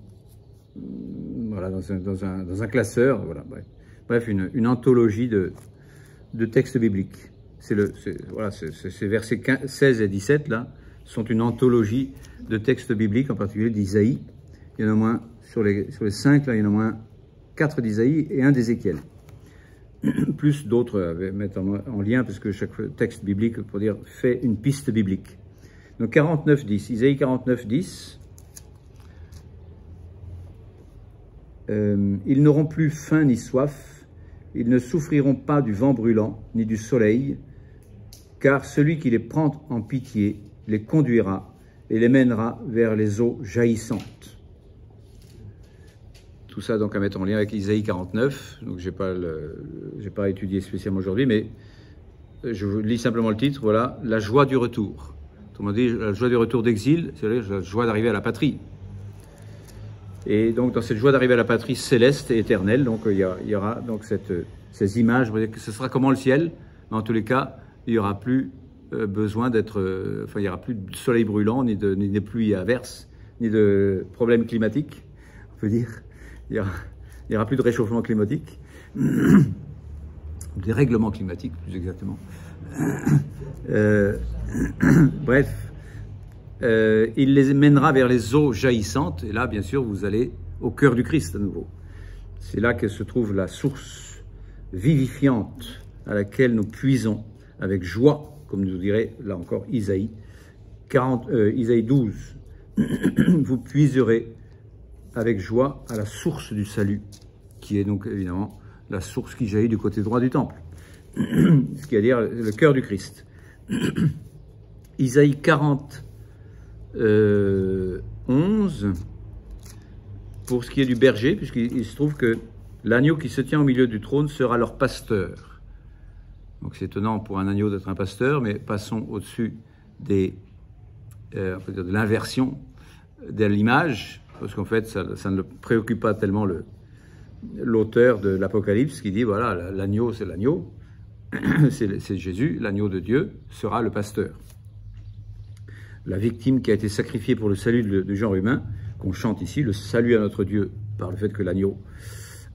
classeur, voilà, bref, une anthologie de textes bibliques. Ces versets 16 et 17 là sont une anthologie de textes bibliques, en particulier d'Isaïe. Il y en a au moins sur les 5 là, il y en a au moins 4 d'Isaïe et 1 d'Ézéchiel. Plus d'autres à mettre en lien, parce que chaque texte biblique, pour dire, fait une piste biblique. Donc 49, 10, Isaïe 49, 10. Ils n'auront plus faim ni soif, ils ne souffriront pas du vent brûlant, ni du soleil, car celui qui les prend en pitié les conduira et les mènera vers les eaux jaillissantes. Tout ça donc à mettre en lien avec Isaïe 49, donc j'ai pas étudié spécialement aujourd'hui, mais je vous lis simplement le titre, voilà, la joie du retour. Autrement dit, la joie du retour d'exil, c'est-à-dire la joie d'arriver à la patrie. Et donc dans cette joie d'arriver à la patrie céleste et éternelle, donc il y aura donc ces images, vous dire que ce sera comment le ciel, mais en tous les cas, il n'y aura plus besoin d'être, il n'y aura plus de soleil brûlant, ni de pluie averse, ni de problèmes climatiques, on peut dire. Il n'y aura plus de réchauffement climatique, des règlements climatiques, plus exactement. Bref, il les mènera vers les eaux jaillissantes, et là, bien sûr, vous allez au cœur du Christ à nouveau. C'est là que se trouve la source vivifiante à laquelle nous puisons avec joie, comme nous dirait là encore Isaïe, Isaïe 12. Vous puiserez avec joie à la source du salut, qui est donc évidemment la source qui jaillit du côté droit du temple, ce qui veut dire le cœur du Christ. Isaïe 40, 11, pour ce qui est du berger, puisqu'il se trouve que l'agneau qui se tient au milieu du trône sera leur pasteur. Donc c'est étonnant pour un agneau d'être un pasteur, mais passons au-dessus de l'inversion de l'image, parce qu'en fait ça ne préoccupe pas tellement l'auteur de l'Apocalypse qui dit voilà, l'agneau c'est l'agneau, c'est Jésus, l'agneau de Dieu sera le pasteur. La victime qui a été sacrifiée pour le salut du genre humain, qu'on chante ici, le salut à notre Dieu, par le fait que l'agneau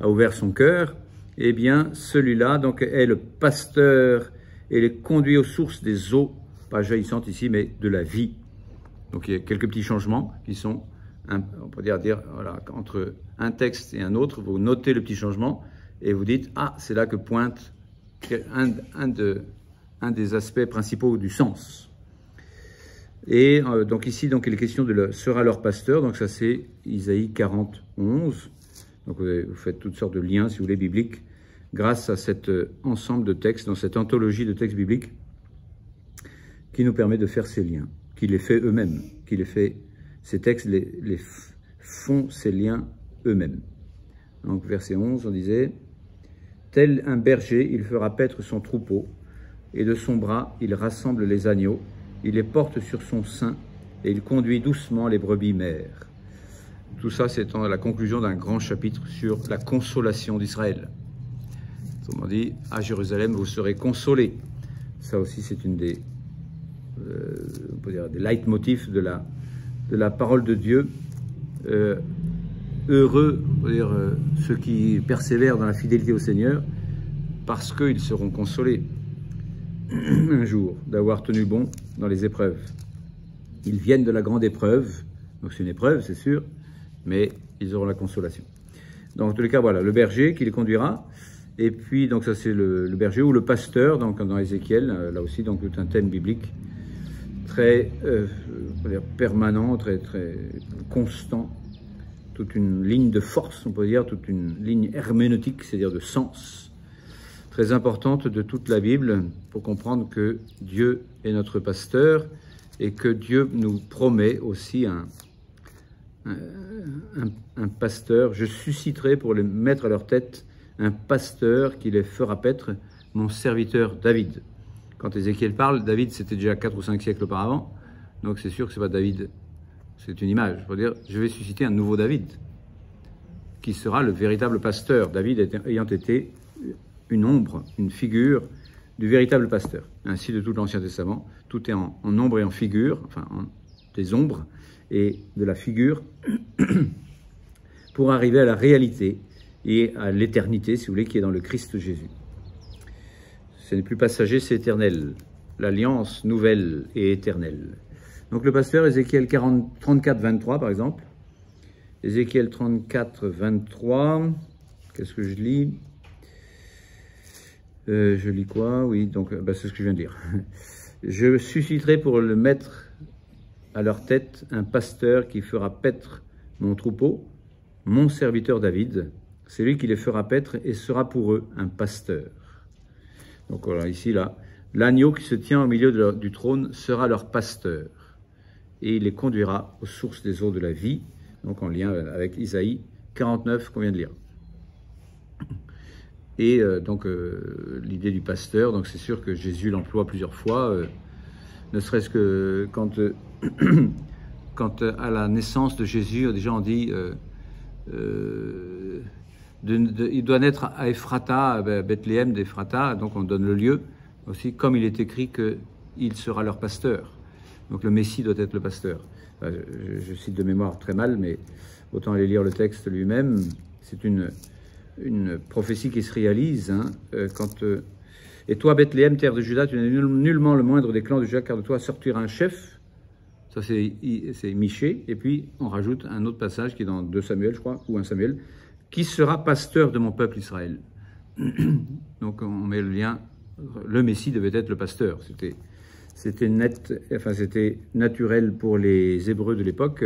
a ouvert son cœur, eh bien celui-là donc est le pasteur et les conduit aux sources des eaux, pas jaillissantes ici, mais de la vie. Donc il y a quelques petits changements qui sont, on peut dire voilà, entre un texte et un autre, vous notez le petit changement et vous dites « Ah, c'est là que pointe un des aspects principaux du sens ». Et donc ici, donc, il est question de sera leur pasteur, donc ça c'est Isaïe 40, 11. Donc vous faites toutes sortes de liens, si vous voulez, bibliques, grâce à cet ensemble de textes, dans cette anthologie de textes bibliques, qui nous permet de faire ces liens, qui les fait eux-mêmes, ces textes les font ces liens eux-mêmes. Donc verset 11, on disait « Tel un berger, il fera paître son troupeau, et de son bras, il rassemble les agneaux, il les porte sur son sein, et il conduit doucement les brebis mères. » Tout ça, c'est la conclusion d'un grand chapitre sur la consolation d'Israël. Autrement dit, à Jérusalem, vous serez consolés. Ça aussi, c'est une des, on peut dire, des leitmotifs de la parole de Dieu. Heureux, on peut dire, ceux qui persévèrent dans la fidélité au Seigneur, parce qu'ils seront consolés un jour d'avoir tenu bon dans les épreuves. Ils viennent de la grande épreuve, donc c'est une épreuve, c'est sûr, mais ils auront la consolation. Donc, en tous les cas, voilà, le berger qui les conduira. Et puis, donc ça c'est le berger ou le pasteur, donc dans Ézéchiel, là aussi, donc tout un thème biblique très permanent, très constant, toute une ligne de force, on peut dire, toute une ligne herméneutique, c'est-à-dire de sens, très importante de toute la Bible pour comprendre que Dieu est notre pasteur et que Dieu nous promet aussi un pasteur. Je susciterai pour les mettre à leur tête un pasteur qui les fera paître, mon serviteur David. Quand Ézéchiel parle, David c'était déjà 4 ou 5 siècles auparavant, donc c'est sûr que c'est pas David, c'est une image. Pour dire, je vais susciter un nouveau David, qui sera le véritable pasteur, David ayant été une ombre, une figure du véritable pasteur. Ainsi de tout l'Ancien Testament, tout est en ombre et en figure, enfin des ombres et de la figure, pour arriver à la réalité et à l'éternité, si vous voulez, qui est dans le Christ Jésus. Ce n'est plus passager, c'est éternel. L'alliance nouvelle et éternelle. Donc le pasteur, Ézéchiel 34, 23, par exemple. Ézéchiel 34, 23. Qu'est-ce que je lis? Je lis quoi? Oui, donc c'est ce que je viens de dire. Je susciterai pour le mettre à leur tête un pasteur qui fera paître mon troupeau, mon serviteur David. C'est lui qui les fera paître et sera pour eux un pasteur. Donc voilà, ici, là, l'agneau qui se tient au milieu du trône sera leur pasteur. Et il les conduira aux sources des eaux de la vie, donc en lien avec Isaïe 49 qu'on vient de lire. Et donc l'idée du pasteur, donc c'est sûr que Jésus l'emploie plusieurs fois, ne serait-ce que quand, quand à la naissance de Jésus, déjà on dit il doit naître à Ephrata, à Bethléem d'Ephrata, donc on donne le lieu aussi, comme il est écrit qu'il sera leur pasteur. Donc le Messie doit être le pasteur. Enfin, je cite de mémoire très mal, mais autant aller lire le texte lui-même. C'est une une prophétie qui se réalise, hein, et toi, Bethléem, terre de Juda, tu n'es nullement le moindre des clans de Juda, car de toi sortira un chef. Ça, c'est Michée. Et puis, on rajoute un autre passage qui est dans 2 Samuel, je crois, ou 1 Samuel, qui sera pasteur de mon peuple Israël. Donc, on met le lien. Le Messie devait être le pasteur. C'était naturel pour les Hébreux de l'époque.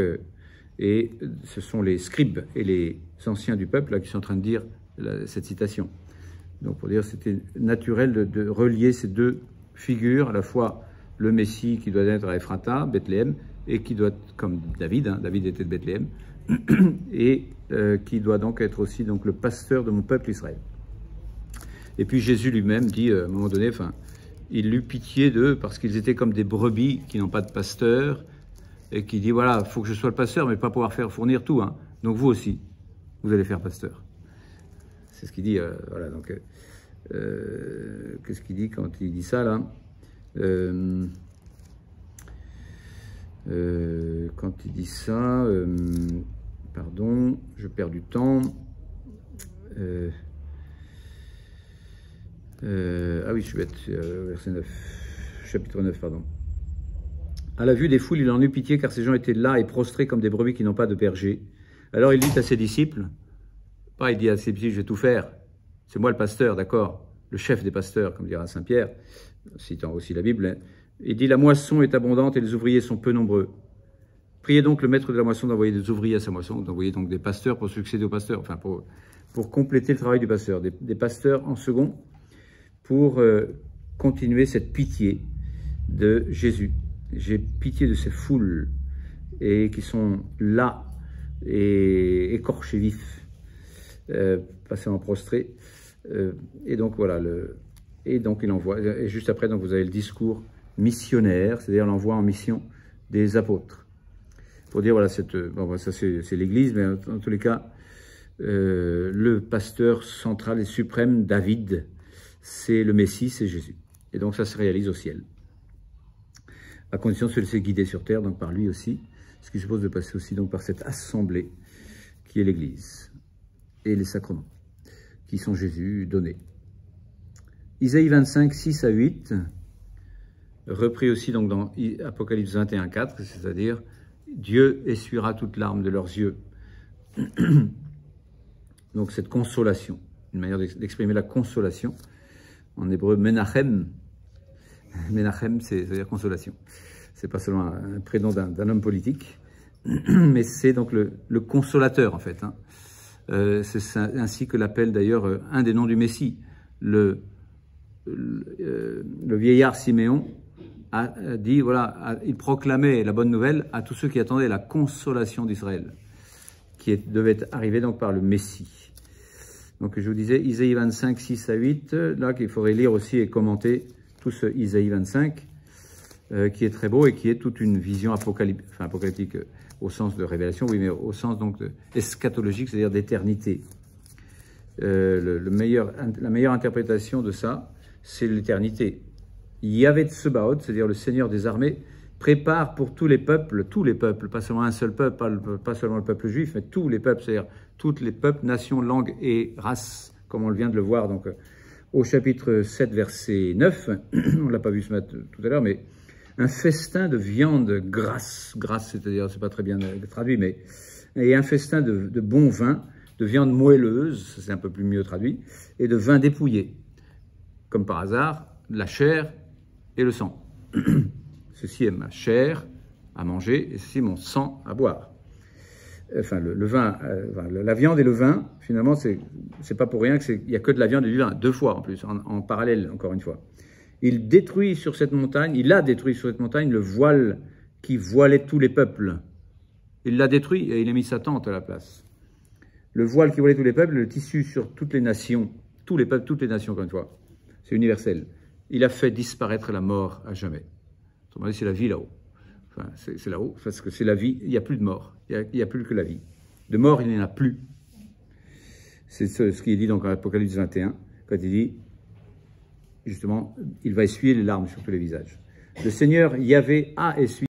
Et ce sont les scribes et les anciens du peuple là, qui sont en train de dire cette citation. Donc, pour dire c'était naturel de relier ces deux figures, à la fois le Messie qui doit être à Ephrata, Bethléem, et qui doit être comme David, hein, David était de Bethléem, et qui doit donc être aussi donc, le pasteur de mon peuple Israël. Et puis Jésus lui-même dit, à un moment donné, il eut pitié d'eux parce qu'ils étaient comme des brebis qui n'ont pas de pasteur, et qui dit, voilà, il faut que je sois le pasteur, mais pas pouvoir fournir tout. Hein. Donc vous aussi, vous allez faire pasteur. C'est ce qu'il dit, voilà, donc, qu'est-ce qu'il dit quand il dit ça, là quand il dit ça, pardon, je perds du temps. Ah oui, je vais être verset 9, chapitre 9, pardon. À la vue des foules, il en eut pitié, car ces gens étaient là et prostrés comme des brebis qui n'ont pas de berger. Alors il dit à ses disciples, il dit à ses disciples, je vais tout faire, c'est moi le pasteur, d'accord, le chef des pasteurs, comme dira Saint Pierre, citant aussi la Bible. Il dit, la moisson est abondante et les ouvriers sont peu nombreux. Priez donc le maître de la moisson d'envoyer des ouvriers à sa moisson, d'envoyer donc des pasteurs pour succéder aux pasteurs, enfin pour compléter le travail du pasteur, des pasteurs en second, pour continuer cette pitié de Jésus. J'ai pitié de ces foules et qui sont là et écorchés vifs, pas seulement prostrés. Et donc voilà, et donc il envoie. Et juste après, donc vous avez le discours missionnaire, c'est-à-dire l'envoi en mission des apôtres. Pour dire voilà, bon, ça c'est l'Église, mais en tous les cas, le pasteur central et suprême, David, c'est le Messie, c'est Jésus. Et donc ça se réalise au ciel. À condition de se laisser guider sur terre, donc par lui aussi, ce qui suppose de passer aussi donc par cette assemblée qui est l'Église et les sacrements qui sont Jésus donnés. Isaïe 25, 6 à 8, repris aussi donc dans Apocalypse 21, 4, c'est-à-dire Dieu essuiera toute larme de leurs yeux. Donc cette consolation, une manière d'exprimer la consolation, en hébreu Menachem. Menachem, c'est-à-dire consolation. C'est pas seulement un prénom d'un homme politique, mais c'est donc le consolateur en fait. Hein. C'est ainsi que l'appelle d'ailleurs un des noms du Messie. Le vieillard Siméon a dit, voilà, il proclamait la bonne nouvelle à tous ceux qui attendaient la consolation d'Israël, qui devait arriver donc par le Messie. Donc je vous disais, Isaïe 25, 6 à 8, là qu'il faudrait lire aussi et commenter tout ce Isaïe 25, qui est très beau et qui est toute une vision apocalyptique au sens de révélation, oui, mais au sens donc eschatologique, c'est-à-dire d'éternité. La meilleure interprétation de ça, c'est l'éternité. Yahvé Tsebaot, c'est-à-dire le Seigneur des armées, prépare pour tous les peuples, pas seulement un seul peuple, pas seulement le peuple juif, mais tous les peuples, c'est-à-dire tous les peuples, nations, langues et races, comme on vient de le voir donc, au chapitre 7, verset 9, on ne l'a pas vu ce matin tout à l'heure, mais un festin de viande grasse, c'est-à-dire, c'est pas très bien traduit, mais et un festin de bon vin, de viande moelleuse, c'est un peu plus mieux traduit, et de vin dépouillé, comme par hasard, la chair et le sang. Ceci est ma chair à manger, et ceci est mon sang à boire. Enfin, le vin, la viande et le vin, finalement, c'est pas pour rien qu'il n'y a que de la viande et du vin, deux fois en plus, en parallèle, encore une fois. Il a détruit sur cette montagne le voile qui voilait tous les peuples. Il l'a détruit et il a mis sa tente à la place. Le voile qui voilait tous les peuples, le tissu sur toutes les nations, tous les peuples, toutes les nations, encore une fois. C'est universel. Il a fait disparaître la mort à jamais. Autrement dit, c'est la vie là-haut. Enfin, c'est là-haut, parce que c'est la vie, il n'y a plus de mort. Il n'y a plus que la vie. De mort, il n'y en a plus. C'est ce qu'il dit donc en Apocalypse 21, quand il dit, justement, il va essuyer les larmes sur tous les visages. Le Seigneur Yahvé a essuyé